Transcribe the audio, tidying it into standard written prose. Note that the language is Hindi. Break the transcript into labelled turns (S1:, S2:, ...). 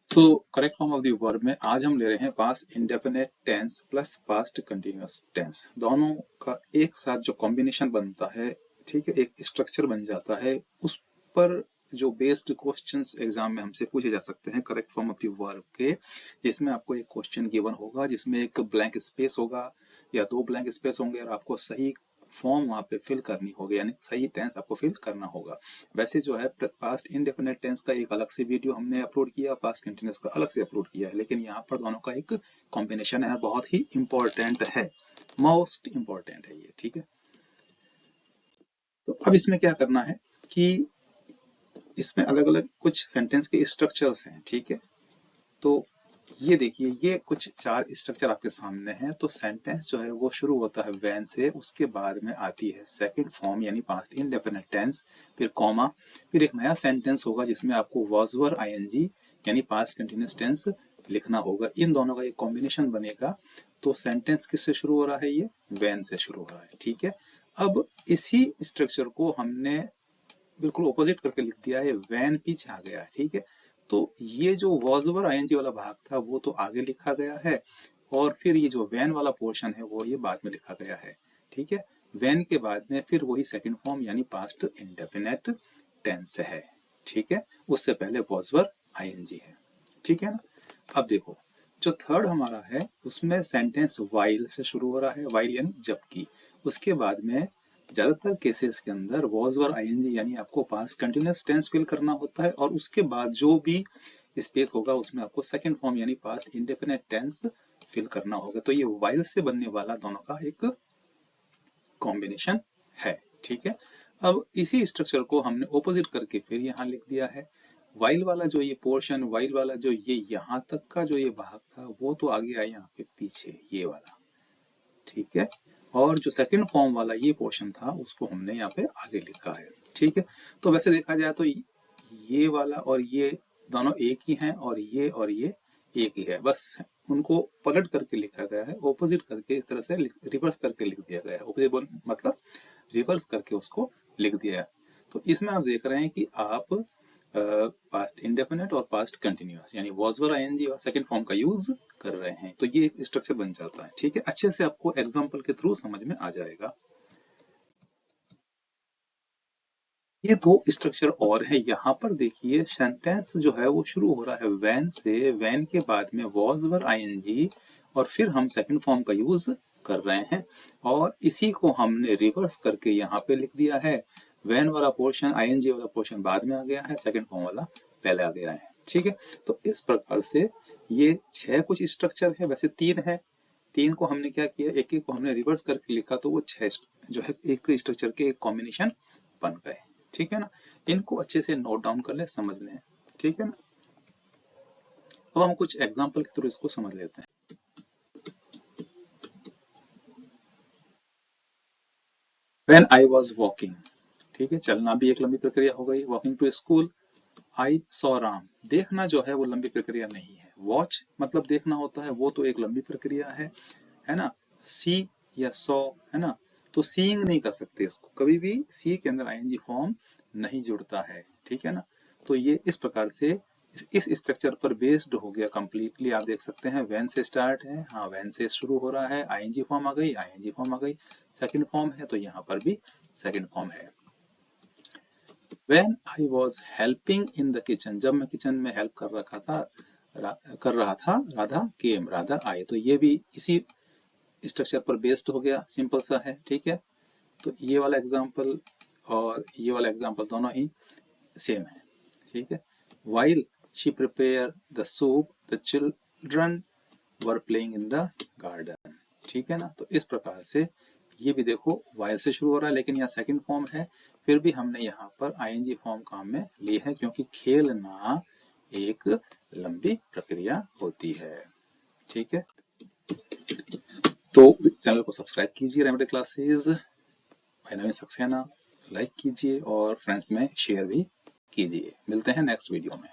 S1: So correct form of the verb में आज हम ले रहे हैं past indefinite tense plus past continuous tense. दोनों का एक साथ जो कॉम्बिनेशन बनता है, ठीक है, एक स्ट्रक्चर बन जाता है। उस पर जो बेस्ड क्वेश्चंस एग्जाम में हमसे पूछे जा सकते हैं correct form of the verb के, जिसमें आपको एक क्वेश्चन गिवन होगा जिसमें एक ब्लैंक स्पेस होगा या दो ब्लैंक स्पेस होंगे और आपको सही फॉर्म वहां पे फिल करनी होगी, यानी सही टेंस आपको फिल करना होगा। वैसे जो है पास्ट इंडेफिनिट टेंस का एक अलग से वीडियो हमने अपलोड किया, पास्ट कंटिन्यूअस का अलग से अपलोड किया है, लेकिन यहाँ पर दोनों का एक कॉम्बिनेशन है, बहुत ही इंपॉर्टेंट है, मोस्ट इंपॉर्टेंट है ये, ठीक है। तो अब इसमें क्या करना है कि इसमें अलग अलग कुछ सेंटेंस के स्ट्रक्चर्स हैं, ठीक है। तो ये देखिए, ये कुछ चार स्ट्रक्चर आपके सामने हैं। तो सेंटेंस जो है वो शुरू होता है व्हेन से, उसके बाद में आती है सेकंड फॉर्म यानी पास्ट इंडेफिनिट टेंस, फिर कॉमा, फिर एक नया सेंटेंस होगा जिसमें आपको वॉज वर आईएनजी यानी पास्ट कंटिन्यूअस टेंस लिखना होगा। इन दोनों का एक कॉम्बिनेशन बनेगा। तो सेंटेंस किससे शुरू हो रहा है? ये व्हेन से शुरू हो रहा है, ठीक है। अब इसी स्ट्रक्चर को हमने बिल्कुल ऑपोजिट करके लिख दिया है, व्हेन पीछे आ गया है, ठीक है। तो ये जो वॉज ओवर आईएनजी वाला भाग था वो तो आगे लिखा गया है, और फिर ये जो व्हेन वाला पोर्शन है वो ये बाद में लिखा गया है, ठीक है। व्हेन के बाद में फिर वही सेकंड फॉर्म यानी पास्ट इंडेफिनिट टेंस है, ठीक है। उससे पहले वॉज ओवर आईएनजी है, ठीक है ना। अब देखो, जो थर्ड हमारा है उसमें सेंटेंस वाइल से शुरू हो रहा है, वाइल यानी जबकि। उसके बाद में ज्यादातर केसेस के अंदर वॉज और आईएनजी यानी आपको पास्ट कंटिन्यूअस टेंस फिल करना होता है, और उसके बाद जो भी स्पेस होगा उसमें आपको सेकंड फॉर्म यानी पास्ट इंडेफिनिट टेंस फिल करना होगा। तो ये वाइल से बनने वाला दोनों का एक कॉम्बिनेशन है, ठीक है। अब इसी स्ट्रक्चर को हमने ऑपोजिट करके फिर यहाँ लिख दिया है। वाइल वाला जो ये पोर्शन, वाइल वाला जो ये यहाँ तक का जो ये भाग था वो तो आ गया यहाँ पे पीछे, ये वाला, ठीक है। और जो सेकंड फॉर्म वाला ये पोर्शन था उसको हमने यहाँ पे आगे लिखा है, ठीक है। तो वैसे देखा जाए तो ये वाला और ये दोनों एक ही हैं, और ये एक ही है, बस उनको पलट करके लिखा गया है, ऑपोजिट करके इस तरह से रिवर्स करके लिख दिया गया है। ऑपोजिट मतलब रिवर्स करके उसको लिख दिया है। तो इसमें आप देख रहे हैं कि आप पास्ट इंडेफिनिट और पास्ट कंटिन्यूअस यानी वॉज वर आईएनजी और सेकंड फॉर्म का यूज कर रहे हैं। तो ये एक स्ट्रक्चर बन जाता है, ठीक है। अच्छे से आपको एग्जांपल के थ्रू समझ में आ जाएगा। ये दो स्ट्रक्चर और है। यहाँ पर देखिए, सेंटेंस जो है वो शुरू हो रहा है व्हेन से, व्हेन के बाद में वॉज वर आईएनजी, और फिर हम सेकंड फॉर्म का यूज कर रहे हैं, और इसी को हमने रिवर्स करके यहाँ पे लिख दिया है। व्हेन वाला पोर्शन, आईएनजी वाला पोर्शन बाद में आ गया है, सेकंड फॉर्म वाला पहले आ गया है, ठीक है। तो इस प्रकार से ये 6 कुछ स्ट्रक्चर है, वैसे 3 है। 3 को हमने क्या किया, एक एक को हमने रिवर्स करके लिखा, तो वो 6 जो है एक स्ट्रक्चर के एक कॉम्बिनेशन बन गए, ठीक है ना। इनको अच्छे से नोट डाउन कर ले, समझ लें, ठीक है ना। अब हम कुछ एग्जांपल के थ्रू इसको समझ लेते हैं। When I was walking, ठीक है, चलना भी एक लंबी प्रक्रिया हो गई। Walking to school, I saw Ram, देखना जो है वो लंबी प्रक्रिया नहीं है। वॉच मतलब देखना होता है, वो तो एक लंबी प्रक्रिया है ना। सी या सॉ, है ना, तो सीइंग नहीं कर सकते इसको कभी भी, सी के अंदर आईएनजी फॉर्म नहीं जुड़ता है, ठीक है ना। तो ये इस प्रकार से इस स्ट्रक्चर पर बेस्ड हो गया कंप्लीटली। आप देख सकते हैं व्हेन से स्टार्ट है, हाँ व्हेन से शुरू हो रहा है, आईएनजी फॉर्म आ गई, आईएनजी फॉर्म आ गई, सेकंड फॉर्म है तो यहाँ पर भी सेकंड फॉर्म है। When I was helping in the kitchen, जब मैं किचन में हेल्प कर रहा था, राधा केम, राधा आई। तो ये भी इसी स्ट्रक्चर पर बेस्ड हो गया, सिंपल सा है, ठीक है। तो ये वाला एग्जांपल और ये वाला एग्जांपल दोनों ही सेम है, ठीक है। While she prepared the soup, the children were playing in the garden, ठीक है ना। तो इस प्रकार से ये भी देखो वाइल से शुरू हो रहा है, लेकिन यहाँ सेकंड फॉर्म है, फिर भी हमने यहाँ पर आईएनजी फॉर्म काम में ली है, क्योंकि खेलना एक लंबी प्रक्रिया होती है, ठीक है। तो चैनल को सब्सक्राइब कीजिए, रेमेडी क्लासेस बाय नवीन सक्सेना, लाइक कीजिए और फ्रेंड्स में शेयर भी कीजिए। मिलते हैं नेक्स्ट वीडियो में।